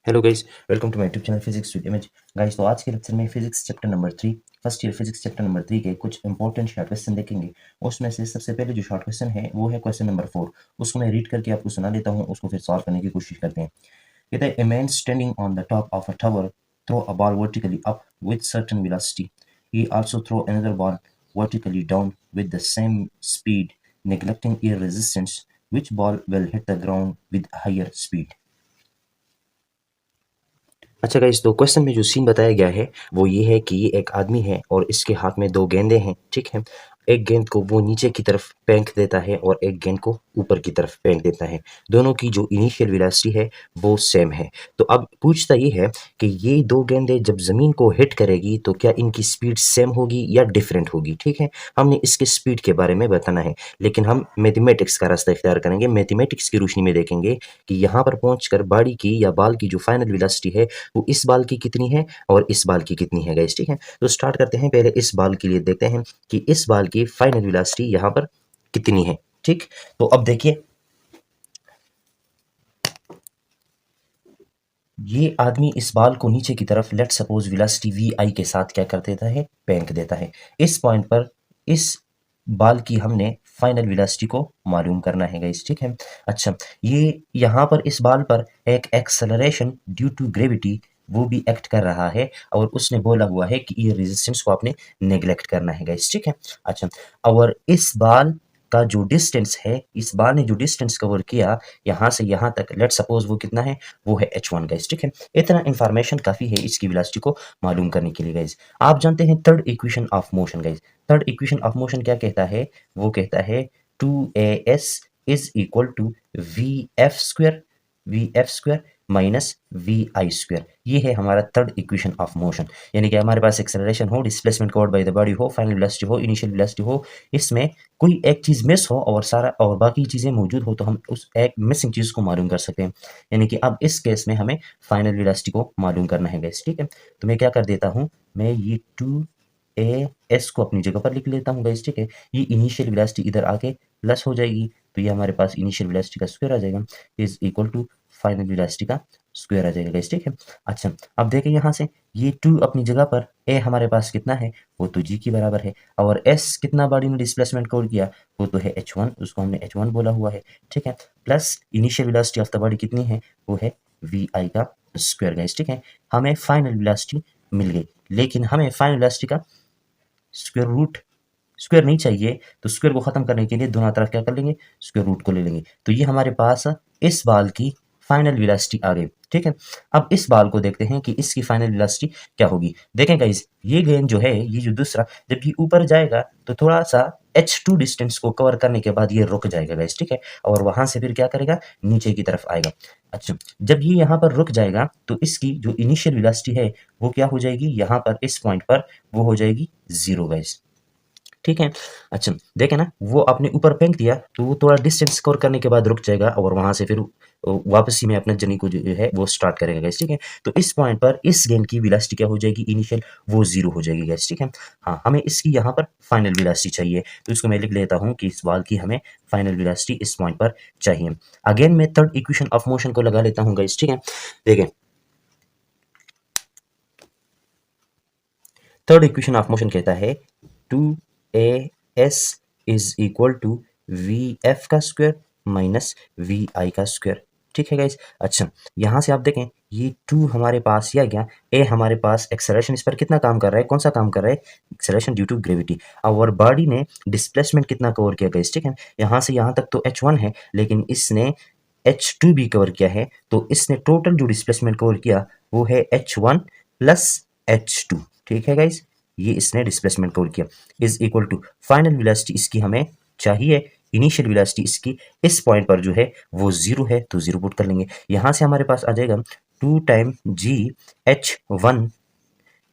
Hello guys, welcome to my YouTube channel physics with image. Guys, तो आज के lecture में physics chapter number 3 first year physics chapter number 3 के कुछ important short question देखेंगे। उसमें से सबसे पहले जो शॉर्ट क्वेश्चन है वो है क्वेश्चन नंबर 4। उसको मैं रीड करके आपको सुना देता हूँ, उसको फिर सॉल्व करने की कोशिश करते हैं। कहता है, a man standing on the top of a tower throw a ball vertically up with certain velocity. He also throw another ball vertically down with the same speed, neglecting air resistance. Which ball will hit the ground with higher speed? अच्छा guys, तो question में जो scene बताया गया है वो ये है कि ये एक आदमी है और इसके हाथ में दो गेंदे हैं। ठीक है, एक गेंद को वो नीचे की तरफ फेंक देता है और एक गेंद को ऊपर की तरफ फेंक देता है। दोनों की जो इनिशियल वेलोसिटी है वो सेम है। तो अब पूछता ये है कि ये दो गेंदें जब ज़मीन को हिट करेगी तो क्या इनकी स्पीड सेम होगी या डिफरेंट होगी। ठीक है, हमने इसके स्पीड के बारे में बताना है, लेकिन हम मैथमेटिक्स का रास्ता इख्तियार करेंगे। मैथमेटिक्स की रोशनी में देखेंगे कि यहाँ पर पहुँच बाड़ी की या बाल की जो फाइनल वेलोसिटी है वो इस बाल की कितनी है और इस बाल की कितनी है गाइस। ठीक है, तो स्टार्ट करते हैं। पहले इस बाल के लिए देखते हैं कि इस बाल की फाइनल वेलोसिटी यहाँ पर कितनी है। ठीक, तो अब देखिए, ये आदमी इस बाल को नीचे की तरफ लेट सपोज वेलोसिटी वी आई के साथ क्या कर देता है, फेंक देता है। इस पॉइंट पर इस बाल की हमने फाइनल वेलोसिटी को मालूम करना है गाइस। ठीक है, अच्छा, ये यहाँ पर इस बाल पर एक एक्सेलरेशन ड्यू टू ग्रेविटी वो भी एक्ट कर रहा है और उसने बोला हुआ है कि ये रेजिस्टेंस को आपने नेग्लेक्ट करना है गाइस। ठीक है, अच्छा, और इस बाल का जो डिस्टेंस है, इस बाल ने जो डिस्टेंस कवर किया यहाँ से यहाँ तक, लेट सपोज वो कितना है, वो है h1 गाइस। ठीक है, इतना इंफॉर्मेशन काफी है इसकी वेलोसिटी को मालूम करने के लिए गाइस। आप जानते हैं third equation of motion guys. Third equation of motion क्या कहता है, वो कहता है 2as is equal to V F square minus V I square. ये है हमारा थर्ड इक्वेशन ऑफ मोशन। यानी कि हमारे पास एक्सेलरेशन हो, displacement covered by the body हो, फाइनल वेलोसिटी हो, इनिशियल वेलोसिटी हो, इसमें कोई एक चीज मिस हो और सारा और बाकी चीजें मौजूद हो तो हम उस एक मिसिंग चीज को मालूम कर सकते हैं। यानी कि अब इस केस में हमें फाइनल वेलोसिटी को मालूम करना है गाइस। ठीक है, तो मैं क्या कर देता हूँ, मैं ये 2as को अपनी जगह पर लिख लेता हूँ गाइस। ठीक है, ये इनिशियल वेलोसिटी इधर आके प्लस हो जाएगी, तो ये हमारे पास इनिशियल वेलोसिटी का स्क्वायर आ जाएगा, is equal to final velocity का स्क्वायर आ जाएगा गाइस। ठीक है, अच्छा, अब देखें यहाँ से ये 2 अपनी जगह पर, a हमारे पास कितना है, वो तो g की बराबर है, और s कितना बॉडी ने डिस्प्लेसमेंट कवर किया, वो तो है h1, उसको हमने h1 बोला हुआ है। ठीक है, plus initial velocity of the body कितनी है, वो है vi का स्क्वायर गाइस। ठीक है, हमें फाइनल वेलोसिटी मिल गई, लेकिन हमें फाइनल वेलोसिटी का स्क्वायर रूट, स्क्वायर नहीं चाहिए, तो स्क्वायर को खत्म करने के लिए दोनों तरफ क्या कर लेंगे, स्क्वायर रूट को ले लेंगे। तो ये हमारे पास इस बाल की फाइनल वेलोसिटी आ गई। ठीक है, अब इस बाल को देखते हैं कि इसकी फाइनल वेलोसिटी क्या होगी। देखें गाइस, ये गेंद जो है, ये जो दूसरा, जब ये ऊपर जाएगा तो थोड़ा सा h2 डिस्टेंस को कवर करने के बाद ये रुक जाएगा गाइस। ठीक है, और वहां से फिर क्या करेगा, नीचे की तरफ आएगा। अच्छा, जब ये यहाँ पर रुक जाएगा तो इसकी जो इनिशियल वेलोसिटी है वो क्या हो जाएगी, यहाँ पर इस पॉइंट पर वो हो जाएगी 0 गाइस। ठीक है, अच्छा, देखें ना, वो आपने ऊपर फेंक दिया तो वो थोड़ा डिस्टेंस कवर करने के बाद रुक जाएगा और वहां से फिर वापसी में अपना जर्नी को जो है वो स्टार्ट करेगा गाइस। ठीक है, तो इस पॉइंट पर इस गेंद की वेलोसिटी क्या हो जाएगी, इनिशियल, वो 0 हो जाएगी गाइस। ठीक है, हाँ, हमें इसकी यहाँ पर फाइनल वेलोसिटी चाहिए, तो इसको मैं लिख लेता हूँ कि इस बॉल की हमें फाइनल वेलोसिटी इस पॉइंट पर चाहिए। अगेन मैं थर्ड इक्वेशन ऑफ मोशन को लगा लेता हूँ गाइस। ठीक है, देखें, थर्ड इक्वेशन ऑफ मोशन कहता है 2as is equal to V F का स्क्वायर माइनस वी आई का स्क्वायर। ठीक है गाइस, अच्छा, यहाँ से आप देखें, ये 2 हमारे पास ये आ गया, ए हमारे पास एक्सेलरेशन इस पर कितना काम कर रहा है, कौन सा काम कर रहा है, एक्सेलरेशन ड्यू टू ग्रेविटी, और बॉडी ने डिस्प्लेसमेंट कितना कवर किया गाइस। ठीक है, यहाँ से यहाँ तक तो h1 है, लेकिन इसने h2 भी कवर किया है, तो इसने टोटल जो डिस्प्लेसमेंट कवर किया वो है h1 प्लस h2। ठीक है गाइस, ये इसने डिस्प्लेसमेंट कवर किया, is equal to final velocity इसकी हमें चाहिए, इनिशियल वेलोसिटी इसकी इस पॉइंट पर जो है वो 0 है, तो 0 पुट कर लेंगे। यहाँ से हमारे पास आ जाएगा 2 टाइम जी h1,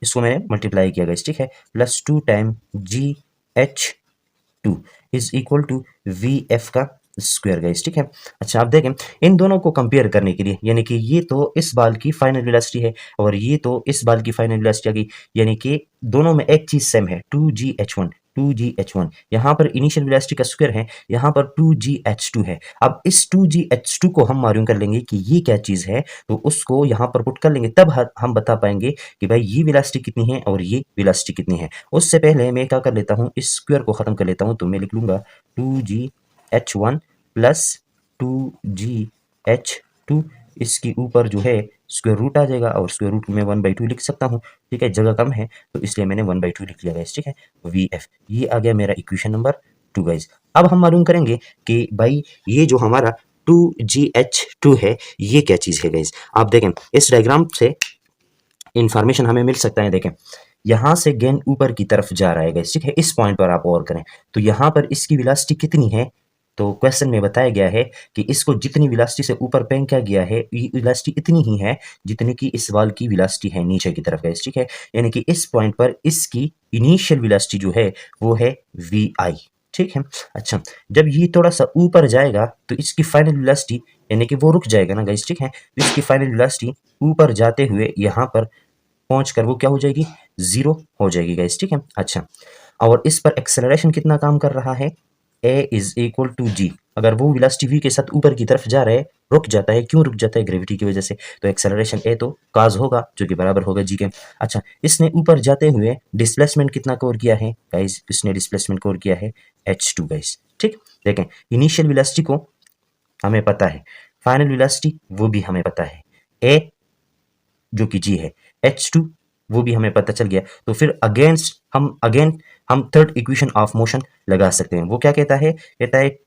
इसको मैंने मल्टीप्लाई किया गाइस। ठीक है, plus 2 time G h2 is equal to V F का स्क्वायर गाइस। ठीक है, अच्छा, आप देखें, इन दोनों को कंपेयर करने के लिए, यानी कि ये तो इस बाल की फाइनल वेलोसिटी है और ये तो इस बाल की फाइनल वेलोसिटी आ गई, यानी कि दोनों में एक चीज सेम है, 2gh1, 2gh1, यहाँ पर इनिशियल वेलोसिटी का स्क्वायर है, यहाँ पर 2gh2 है। अब इस 2gh2 को हम मालूम कर लेंगे कि ये क्या चीज़ है, तो उसको यहाँ पर पुट कर लेंगे, तब हम बता पाएंगे कि भाई ये वेलोसिटी कितनी है और ये वेलोसिटी कितनी है। उससे पहले मैं क्या कर लेता हूँ, इस स्क्वायर को ख़त्म कर लेता हूँ, तो मैं लिख लूँगा 2gh1 प्लस 2gh2, इसके ऊपर जो है स्क्वायर रूट आ जाएगा, और स्क्वायर रूट में 1/2 लिख सकता हूँ। ठीक है, जगह कम है तो इसलिए मैंने 1/2 लिख लिया गाइस। ठीक है, VF ये आ गया मेरा इक्वेशन नंबर 2 गाइस। अब हम मालूम करेंगे कि भाई ये जो हमारा 2gh2 है ये क्या चीज़ है गाइस। आप देखें इस डायग्राम से इंफॉर्मेशन हमें मिल सकता है। देखें यहाँ से गेंद ऊपर की तरफ जा रहा है गाइस। ठीक है, इस पॉइंट पर आप और करें तो यहाँ पर इसकी वेलोसिटी कितनी है, तो क्वेश्चन में बताया गया है कि इसको जितनी वेलोसिटी से ऊपर फेंका गया है ये वेलोसिटी इतनी ही है जितनी कि इस बॉल की वेलोसिटी है नीचे की तरफ गाइस। ठीक है, यानी कि इस पॉइंट पर इसकी इनिशियल वेलोसिटी जो है वो है VI। ठीक है, अच्छा जब ये थोड़ा सा ऊपर जाएगा तो इसकी फाइनल वेलोसिटी यानी कि वो रुक जाएगा ना गाइस। ठीक है, तो इसकी फाइनल वेलोसिटी ऊपर जाते हुए यहाँ पर पहुंच कर वो क्या हो जाएगी, 0 हो जाएगी गाइस। ठीक है, अच्छा और इस पर एक्सेलरेशन कितना काम कर रहा है, A is equal to G। अगर वो वेलोसिटी V के साथ ऊपर की तरफ जा रहा है, रुक जाता है, क्यों रुक जाता है, ग्रेविटी की वजह से, तो एक्सेलरेशन A तो काज होगा जो कि बराबर होगा G के। अच्छा इसने ऊपर जाते हुए डिस्प्लेसमेंट कितना कवर किया है गाइस, इसने डिस्प्लेसमेंट कवर किया है h2 गाइस। ठीक, देखें इनिशियल वेलोसिटी को हमें पता है, फाइनल वेलोसिटी वो भी हमें पता है, A जो कि G है, h2 वो भी हमें पता चल गया। तो फिर हम थर्ड इक्वेशन ऑफ मोशन लगा सकते हैं। वो क्या कहता है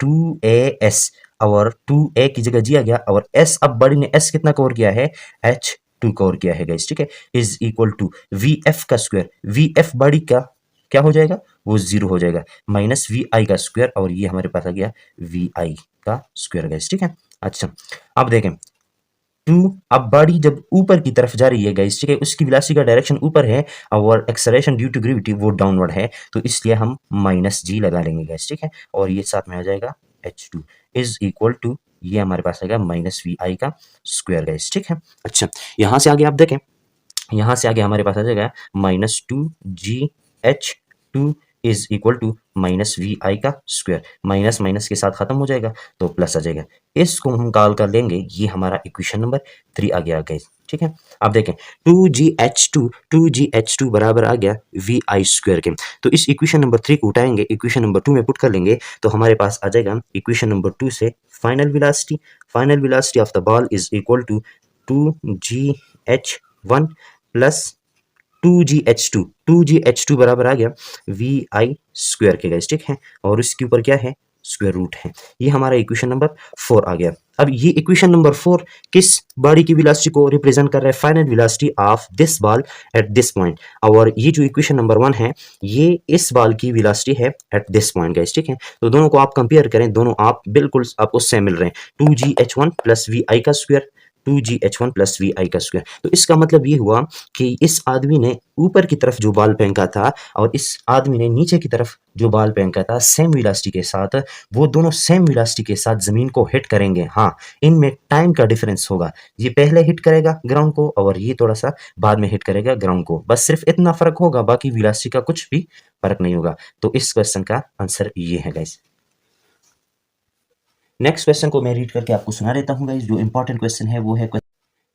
2as, और 2a की जगह G आ गया, और s अब बड़ी ने s कितना कवर किया है, h2 कवर किया है गाइस। ठीक है, इज इक्वल टू VF का स्क्वायर, VF बड़ी का क्या हो जाएगा, वो 0 हो जाएगा, माइनस VI का स्क्वायर, और ये हमारे पास आ गया VI का स्क्वायर गाइस। ठीक है, अच्छा अब देखें 2 अब बॉडी जब ऊपर की तरफ जा रही है गाइस। ठीक है, उसकी वेलोसिटी का डायरेक्शन ऊपर है और एक्सेलरेशन ड्यू टू ग्रेविटी वो डाउनवर्ड है, तो इसलिए हम माइनस G लगा लेंगे गाइस। ठीक है, और ये साथ में आ जाएगा h2 इज इक्वल टू, ये हमारे पास आएगा माइनस VI का स्क्वायर गाइस। ठीक है, अच्छा यहाँ से आगे आप देखें, यहाँ से आगे हमारे पास आ जाएगा -2GH2 is equal to minus VI का स्क्वायर, माइनस माइनस के साथ खत्म हो जाएगा तो प्लस आ जाएगा। इसको हम कॉल कर लेंगे, ये हमारा इक्वेशन नंबर 3 आ गया गाइस। ठीक है, आप देखें 2GH2 बराबर आ गया VI स्क्वायर के। तो इस इक्वेशन नंबर 3 को उठाएंगे, इक्वेशन नंबर 2 में पुट कर लेंगे, तो हमारे पास आ जाएगा इक्वेशन नंबर 2 से final velocity of the ball is equal to 2GH1 plus 2GH2 बराबर आ गया VI स्क्वायर के गाइस। ठीक है, और इसके ऊपर क्या है, स्क्वायर रूट है। ये हमारा इक्वेशन नंबर 4 आ गया। अब ये इक्वेशन नंबर 4 किस बॉडी की वेलोसिटी को रिप्रेजेंट कर रहा है, final velocity of this ball at this point, और ये जो इक्वेशन नंबर 1 है ये इस बॉल की वेलोसिटी है एट दिस पॉइंट गाइस। ठीक है, तो दोनों को आप कंपेयर करें, दोनों आप बिल्कुल आपको सेम मिल रहे हैं, 2GH1 प्लस VI का स्क्वायर, 2GH1 प्लस VI का स्क्वायर। तो इसका मतलब ये हुआ कि इस आदमी ने ऊपर की तरफ जो बॉल फेंका था और इस आदमी ने नीचे की तरफ जो बॉल फेंका था सेम वेलोसिटी के साथ, वो दोनों सेम वेलोसिटी के साथ जमीन को हिट करेंगे। हाँ, इनमें टाइम का डिफरेंस होगा, ये पहले हिट करेगा ग्राउंड को और ये थोड़ा सा बाद में हिट करेगा ग्राउंड को, बस सिर्फ इतना फर्क होगा, बाकी वेलोसिटी का कुछ भी फर्क नहीं होगा। तो इस क्वेश्चन का आंसर ये है गाइस। नेक्स्ट क्वेश्चन को मैं रीड करके आपको सुना देता हूँ गाइस, जो इंपॉर्टेंट क्वेश्चन है वो है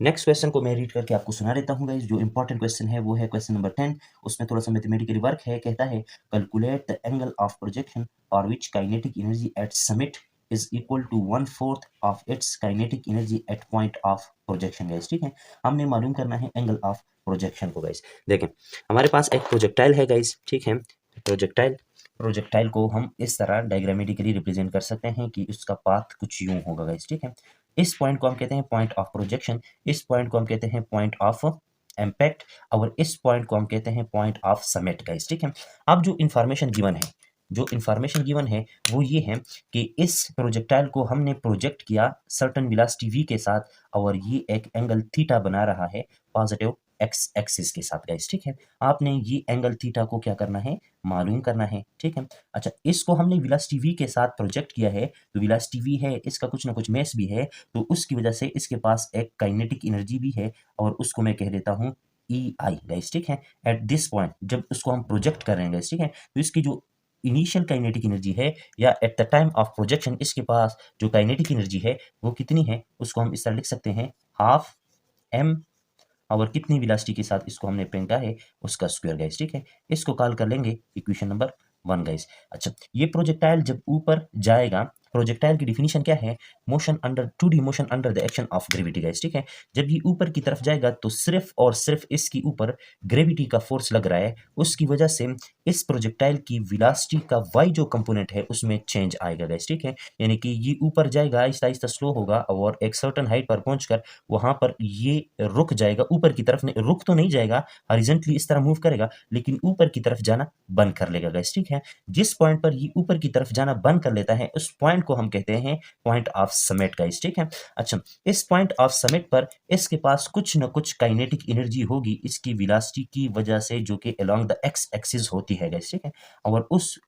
नेक्स्ट क्वेश्चन को मैं रीड करके आपको सुना देता हूँ गाइस, जो इंपॉर्टेंट क्वेश्चन है वो है क्वेश्चन नंबर 10। उसमें थोड़ा सा मैथमेटिकली वर्क है, कहता है calculate the angle of projection for which kinetic energy at summit is equal to 1/4 of its kinetic energy at point of projection guys. ठीक है, हमने मालूम करना है एंगल ऑफ प्रोजेक्शन को गाइस। देखें हमारे पास एक प्रोजेक्टाइल है गाइस। ठीक है, प्रोजेक्टाइल को हम इस तरह डायग्रामेटिकली रिप्रेजेंट कर सकते हैं कि उसका पाथ कुछ यूं होगा गाइस। ठीक है, इस पॉइंट को हम कहते हैं पॉइंट ऑफ प्रोजेक्शन, इस पॉइंट को हम कहते हैं पॉइंट ऑफ इम्पैक्ट, और इस पॉइंट को हम कहते हैं पॉइंट ऑफ समिट गाइस। ठीक है, अब जो इन्फॉर्मेशन गिवन है वो ये है कि इस प्रोजेक्टाइल को हमने प्रोजेक्ट किया सर्टन वेलोसिटी v के साथ, और ये एक एंगल थीटा बना रहा है पॉजिटिव एक्स एक्सिस के साथ गाइस। ठीक है, आपने ये एंगल थीटा को क्या करना है, मालूम करना है। ठीक है, अच्छा इसको हमने वेलोसिटी v के साथ प्रोजेक्ट किया है, तो वेलोसिटी v है, इसका कुछ ना कुछ मेस भी है, तो उसकी वजह से इसके पास एक काइनेटिक एनर्जी भी है, और उसको मैं कह देता हूँ EI गाइस। ठीक है, एट दिस पॉइंट जब उसको हम प्रोजेक्ट कर रहे हैं गाइस। ठीक है, तो इसकी जो इनिशियल काइनेटिक एनर्जी है या at the time of projection इसके पास जो काइनेटिक एनर्जी है वो कितनी है, उसको हम इस तरह लिख सकते हैं हाफ एम और कितनी वेलोसिटी के साथ इसको हमने फेंका है उसका स्क्वायर गाइस। ठीक है, इसको कॉल कर लेंगे इक्वेशन नंबर 1 गाइस। अच्छा, ये प्रोजेक्टाइल जब ऊपर जाएगा, प्रोजेक्टाइल की डिफिनीशन क्या है, motion under 2D motion under the action of gravity guys. ठीक है, जब ये ऊपर की तरफ जाएगा तो सिर्फ और सिर्फ इसके ऊपर ग्रेविटी का फोर्स लग रहा है, उसकी वजह से इस प्रोजेक्टाइल की वेलोसिटी का y जो कंपोनेंट है उसमें चेंज आएगा गाइस। ठीक है, यानी कि ये ऊपर जाएगा, आहिस्ता आहिस्ता स्लो होगा और एक सर्टन हाइट पर पहुंचकर वहां पर ये रुक जाएगा, ऊपर की तरफ नहीं, रुक तो नहीं जाएगा, हॉरिजॉन्टली इस तरह मूव करेगा लेकिन ऊपर की तरफ जाना बंद कर लेगा गाइस। ठीक है, जिस पॉइंट पर ये ऊपर की तरफ जाना बंद कर लेता है उस पॉइंट को हम कहते हैं पॉइंट ऑफ समिट गाइस। ठीक है, अच्छा, इस पॉइंट ऑफ समिट पर इसके पास कुछ न कुछ काइनेटिक एनर्जी होगी इसकी वेलोसिटी की वजह से जो कि अलोंग द एक्स एक्सिस होती है गाइस। ठीक है, और उस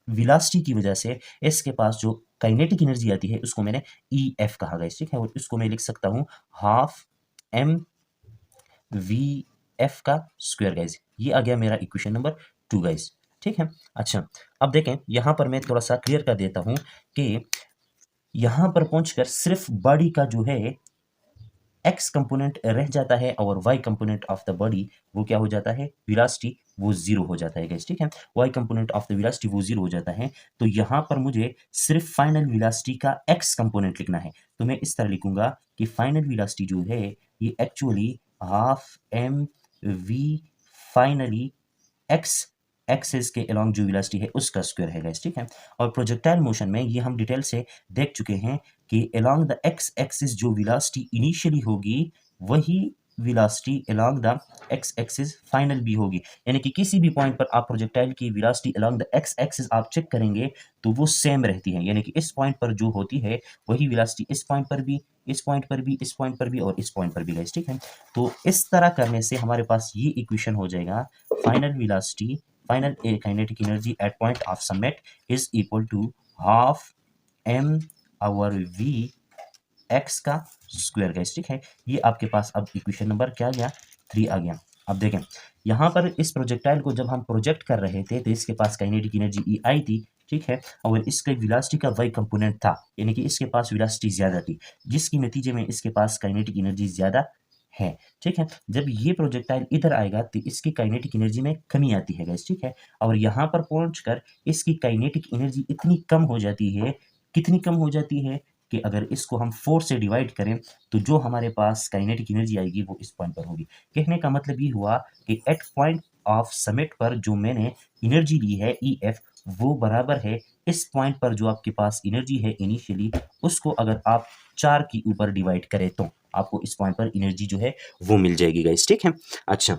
वेलोसिटी की वजह से इसके पास जो काइनेटिक एनर्जी आती है उसको मैंने ई एफ कहा गाइस। ठीक है, और इसको मैं लिख सकता हूँ हाफ एम वी एफ का स्क्वायर गाइस। ये आ गया मेरा इक्वेशन नंबर 2 गाइस। ठीक है, अच्छा, अब देखें यहाँ पर मैं थोड़ा सा क्लियर कर देता हूँ कि यहाँ पर पहुंचकर सिर्फ बॉडी का जो है एक्स कंपोनेंट रह जाता है और Y component of the body वो क्या हो जाता है, वेलोसिटी वो जीरो हो जाता है गाइस। ठीक है, Y component of the velocity वो जीरो हो जाता है, तो यहाँ पर मुझे सिर्फ फाइनल वेलोसिटी का एक्स कंपोनेंट लिखना है। तो मैं इस तरह लिखूंगा कि फाइनल वेलोसिटी जो है ये actually half M V finally X axis के अलोंग जो वेलोसिटी है उसका स्क्वायर है गाइस। ठीक है, और प्रोजेक्टाइल मोशन में ये हम डिटेल से देख चुके हैं कि अलोंग द एक्स एक्सिस जो वेलोसिटी इनिशियली होगी वही velocity along the x axis final भी होगी। यानी कि किसी भी पॉइंट पर आप प्रोजेक्टाइल की velocity along the x axis आप चेक करेंगे तो वो सेम रहती है, यानी कि इस पॉइंट पर जो होती है वही वेलोसिटी इस पॉइंट पर भी, इस पॉइंट पर भी, इस पॉइंट पर भी और इस पॉइंट पर भी गाइस। ठीक है, तो इस तरह करने से हमारे पास ये इक्वेशन हो जाएगा final velocity, final kinetic energy at point of summit is equal to half m over v x का स्क्वायर गाइस। ठीक है, ये आपके पास अब इक्वेशन नंबर क्या आ गया, 3 आ गया। अब देखें यहाँ पर इस प्रोजेक्टाइल को जब हम प्रोजेक्ट कर रहे थे तो इसके पास काइनेटिक एनर्जी ई आई थी। ठीक है, और इसके वेलोसिटी का वाई कंपोनेंट था, यानी कि इसके पास वेलोसिटी ज्यादा थी जिसकी नतीजे में इसके पास काइनेटिक एनर्जी ज्यादा है। ठीक है, जब ये प्रोजेक्टाइल इधर आएगा तो इसकी काइनेटिक एनर्जी में कमी आती है गाइस। ठीक है, और यहाँ पर पहुंचकर इसकी काइनेटिक एनर्जी इतनी कम हो जाती है, कितनी कम हो जाती है कि अगर इसको हम 4 से डिवाइड करें तो जो हमारे पास काइनेटिक एनर्जी आएगी वो इस पॉइंट पर होगी। कहने का मतलब ये हुआ कि एट पॉइंट ऑफ समिट पर जो मैंने एनर्जी ली है ई एफ वो बराबर है इस पॉइंट पर जो आपके पास एनर्जी है इनिशियली, उसको अगर आप 4 के ऊपर डिवाइड करें तो आपको इस पॉइंट पर एनर्जी जो है वो मिल जाएगी गाइस। ठीक है, अच्छा,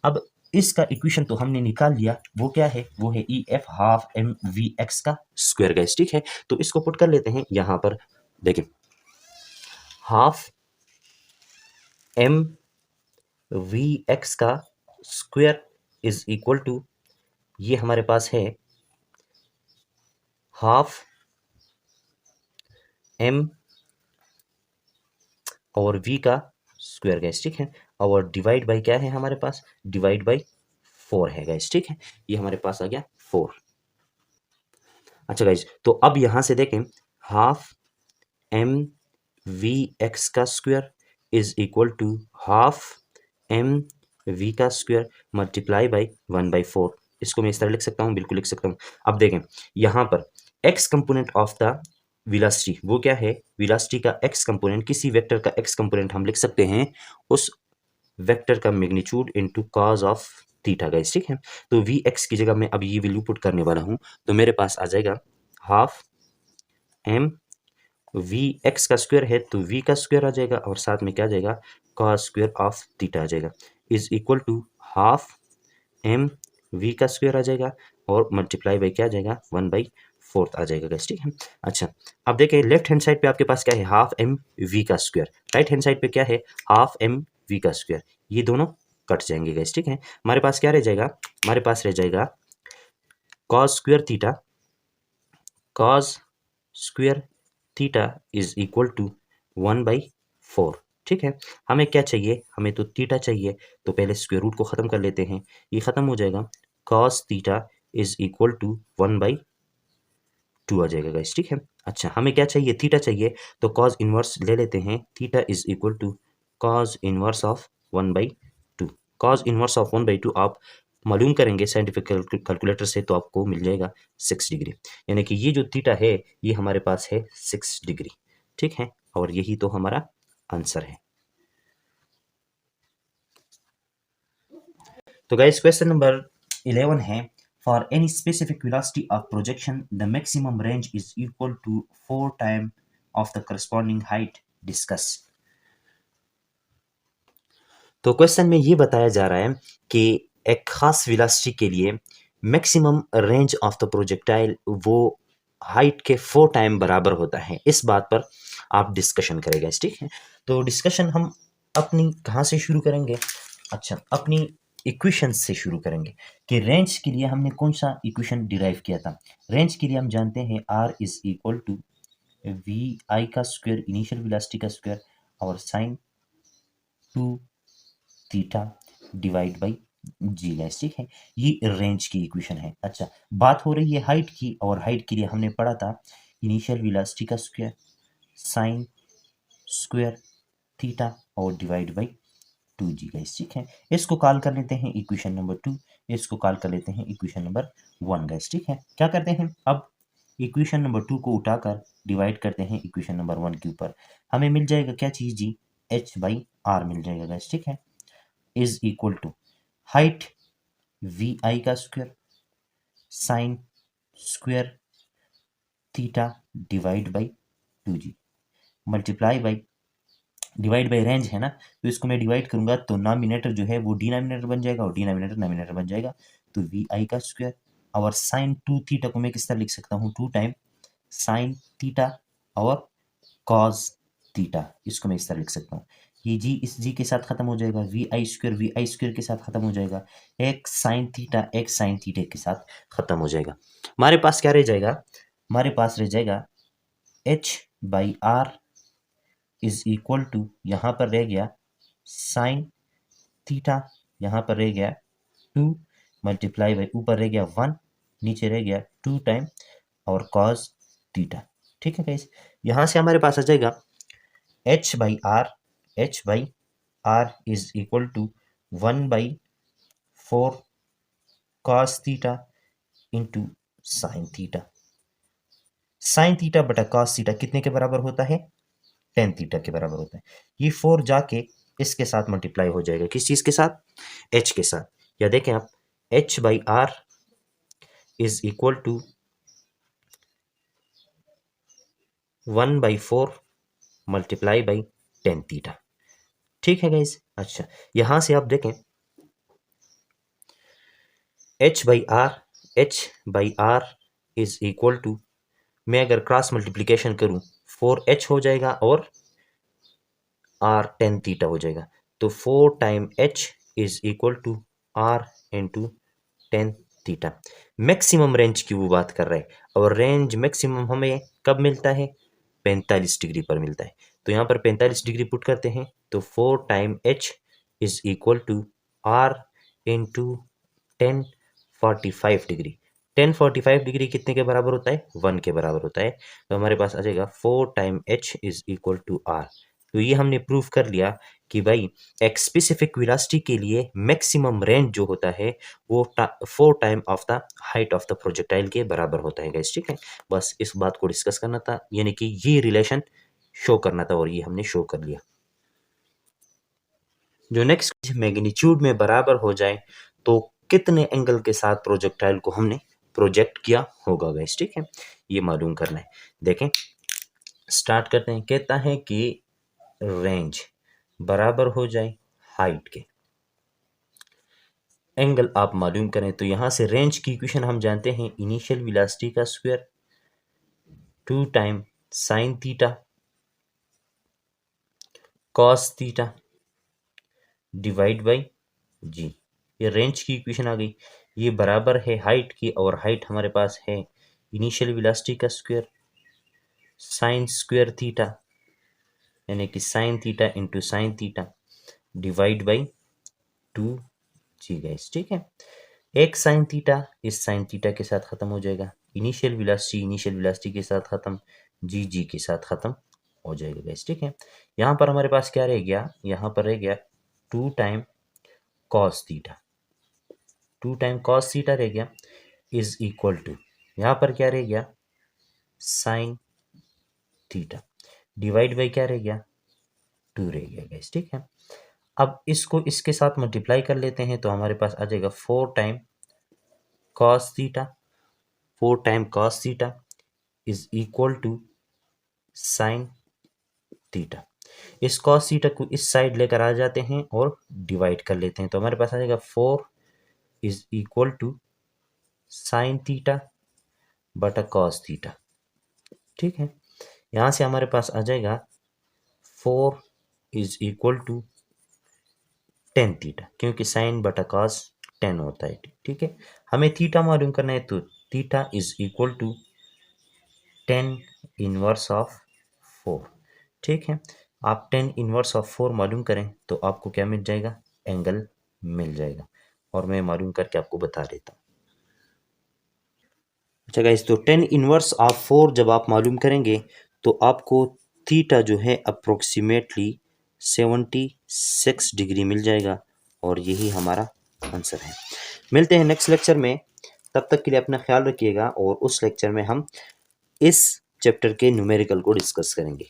अब इसका इक्वेशन तो हमने निकाल लिया, वो क्या है, वो है E F half M V X का स्क्वायर गाइस। ठीक है, तो इसको पुट कर लेते हैं यहाँ पर। देखें हाफ एम वी एक्स का स्क्वायर इज इक्वल टू, ये हमारे पास है हाफ एम और v का स्क्वायर गाइस। ठीक है, और डिवाइड बाई क्या है हमारे पास, डिवाइड बाई 4 है गाइस। ठीक है, ये हमारे पास आ गया 4। अच्छा गाइस, तो अब यहां से देखें हाफ एम वी एक्स का square is equal to half M V का स्क्वायर मल्टीप्लाई बाई 1/4। इसको मैं इस तरह लिख सकता हूँ, बिल्कुल लिख सकता हूँ। अब देखें यहाँ पर x component of the velocity वो क्या है, वेलोसिटी का एक्स कंपोनेंट, किसी वेक्टर का एक्स कंपोनेंट हम लिख सकते हैं उस वेक्टर का magnitude into cos of theta guys. ठीक है, तो वी एक्स की जगह मैं अब ये वैल्यू पुट करने वाला हूँ, तो मेरे पास आ जाएगा हाफ एम वी एक्स का स्क्वायर है तो वी का स्क्वायर आ जाएगा और साथ में क्या आ जाएगा, कॉस स्क्वायर ऑफ थीटा आ जाएगा is equal to half M V का स्क्वायर आ जाएगा और मल्टीप्लाई बाई क्या आ जाएगा, 1/4 आ जाएगा गाइस। ठीक है, अच्छा, अब देखिए लेफ्ट हैंड साइड पे आपके पास क्या है, हाफ एम वी का स्क्वायर, राइट हैंड साइड पे क्या है, हाफ एम वी का स्क्वायर, ये दोनों कट जाएंगे गाइस। ठीक है, हमारे पास क्या रह जाएगा, हमारे पास रह जाएगा cos square theta, cos square theta is equal to 1/4। ठीक है, हमें क्या चाहिए, हमें तो थीटा चाहिए, तो पहले स्क्वायर रूट को ख़त्म कर लेते हैं, ये ख़त्म हो जाएगा, cos theta is equal to 1/2 आ जाएगा गाइस, ठीक है। अच्छा, हमें क्या चाहिए, थीटा चाहिए, तो कॉज इनवर्स ले लेते हैं। Theta is equal to cos inverse of 1/2। Cos inverse of 1/2 आप मालूम करेंगे साइंटिफिक कैलकुलेटर से, तो आपको मिल जाएगा 6 डिग्री। यानी कि ये जो थीटा है ये हमारे पास है 6 डिग्री, ठीक है। और यही तो हमारा आंसर है। तो गाइस क्वेश्चन नंबर 11 है, for any specific velocity of projection the maximum range is equal to 4 time of the corresponding height, discuss. तो क्वेश्चन में ये बताया जा रहा है कि एक खास वेलोसिटी के लिए maximum range of the projectile वो हाइट के 4 टाइम बराबर होता है। इस बात पर आप डिस्कशन करेंगे, ठीक है। तो डिस्कशन हम अपनी कहाँ से शुरू करेंगे, अच्छा अपनी इक्वेशन से शुरू करेंगे कि रेंज के लिए हमने कौन सा इक्वेशन डिराइव किया था। रेंज के लिए हम जानते हैं R is equal to v आई का स्क्वायर इनिशियल वेलोसिटी का स्क्वायर और sine 2 theta divide by g गैस, ठीक है। ये रेंज की इक्वेशन है। अच्छा, बात हो रही है हाइट की, और हाइट के लिए हमने पढ़ा था इनिशियल वेलोसिटी का स्क्वायर साइन स्क्वायर थीटा और डिवाइड बाई 2g गैस, ठीक है। इसको कॉल कर लेते हैं इक्वेशन नंबर 2, इसको कॉल कर लेते हैं इक्वेशन नंबर 1 गैस, ठीक है। क्या करते हैं अब, इक्वेशन नंबर 2 को उठाकर डिवाइड करते हैं इक्वेशन नंबर 1 के ऊपर। हमें मिल जाएगा क्या चीज़ जी, h/r मिल जाएगा गैस, ठीक है। Is equal to height v आई का square sine square theta divide by 2g multiply by divide by range है ना, तो इसको मैं डिवाइड करूंगा तो नॉमिनेटर जो है वो डिनोमिनेटर बन जाएगा और डिनोमिनेटर नॉमिनेटर बन जाएगा। तो वी आई का स्क्वायर और साइन 2 थीटा को मैं किस तरह लिख सकता हूँ, 2 टाइम साइन थीटा और कॉस थीटा, इसको मैं इस तरह लिख सकता हूँ। ये जी इस जी के साथ खत्म हो जाएगा, वी आई स्क्वायर के साथ खत्म हो जाएगा, एक साइन थीटा के साथ खत्म हो जाएगा। हमारे पास क्या रह जाएगा, हमारे पास रह जाएगा h/r इज इक्वल टू, यहाँ पर रह गया साइन थीटा, यहाँ पर रह गया 2 मल्टीप्लाई बाई ऊपर रह गया 1 नीचे रह गया 2 टाइम और कॉस थीटा, ठीक है गाइस। यहाँ से हमारे पास आ जाएगा h/r is equal to 1/4 cos theta into sine theta. Sine theta बटा कॉस थीटा कितने के बराबर होता है, टेन थीटा के बराबर होता है। ये 4 जाके इसके साथ मल्टीप्लाई हो जाएगा, किस चीज के साथ, h के साथ। या देखें आप, h/r is equal to 1/4 multiply by tan theta, ठीक है गाइस। अच्छा, यहां से आप देखें h/r इज इक्वल टू, मैं अगर क्रॉस मल्टीप्लीकेशन करूं 4h हो जाएगा और r टेन थीटा हो जाएगा। तो 4 time h is equal to r into tan theta. Maximum range की वो बात कर रहे हैं, और रेंज मैक्सिमम हमें कब मिलता है, 45 डिग्री पर मिलता है। तो यहाँ पर 45 डिग्री पुट करते हैं, तो 4 time h is equal to r into 1045 degree. 1045 degree कितने के बराबर होता है, 1 के बराबर होता है। तो हमारे पास आ जाएगा 4 time h is equal to r। तो ये हमने प्रूव कर लिया कि भाई एक स्पेसिफिक वेलोसिटी के लिए मैक्सिमम रेंज जो होता है वो 4 time of the height of the projectile के बराबर होता है गाइस, ठीक है। बस इस बात को डिस्कस करना था, यानी कि ये रिलेशन शो करना था, और ये हमने शो कर लिया। जो नेक्स्ट मैग्नीट्यूड में बराबर हो जाए तो कितने एंगल के साथ प्रोजेक्टाइल को हमने प्रोजेक्ट किया होगा गाइस, ठीक है। ये मालूम करना है। देखें, स्टार्ट करते हैं। कहता है कि रेंज बराबर हो जाए हाइट के, एंगल आप मालूम करें। तो यहां से रेंज की इक्वेशन हम जानते हैं, इनिशियल वेलोसिटी का square 2 time sine theta cos theta divide by g. ये रेंज की इक्वेशन आ गई। ये बराबर है हाइट की, और हाइट हमारे पास है इनिशियल वेलोसिटी का स्क्वायर साइन स्क्वायर थीटा, यानी कि sine theta into sine theta divide by 2 G guys, ठीक है। एक साइन थीटा इस साइन थीटा के साथ ख़त्म हो जाएगा, इनिशियल वेलोसिटी के साथ ख़त्म, जी के साथ ख़त्म हो जाएगा गाइस, ठीक है। यहाँ पर हमारे पास क्या रह गया, यहाँ पर रह गया 2 time cos theta, 2 time cos theta रह गया इज इक्वल टू, यहाँ पर क्या रह गया, साइन थीटा डिवाइड बाई क्या रह गया, 2 रह गया गाइस, ठीक है। अब इसको इसके साथ मल्टीप्लाई कर लेते हैं तो हमारे पास आ जाएगा 4 time cos theta, 4 time cos theta is equal to sine theta. इस कॉस थीटा को इस साइड लेकर आ जाते हैं और डिवाइड कर लेते हैं तो हमारे पास आ जाएगा 4 is equal to sine theta बटा कॉस थीटा, ठीक है। यहाँ से हमारे पास आ जाएगा 4 is equal to tan theta, क्योंकि साइन बटा कॉस 10 होता है, ठीक है। हमें थीटा मालूम करना है तो theta is equal to 10 inverse of 4, ठीक है। आप 10 इनवर्स ऑफ 4 मालूम करें तो आपको क्या मिल जाएगा, एंगल मिल जाएगा, और मैं मालूम करके आपको बता देता हूँ। अच्छा गाइस, तो 10 इनवर्स ऑफ 4 जब आप मालूम करेंगे तो आपको थीटा जो है अप्रोक्सीमेटली 76 डिग्री मिल जाएगा, और यही हमारा आंसर है। मिलते हैं नेक्स्ट लेक्चर में, तब तक के लिए अपना ख्याल रखिएगा, और उस लेक्चर में हम इस चैप्टर के न्यूमेरिकल को डिस्कस करेंगे।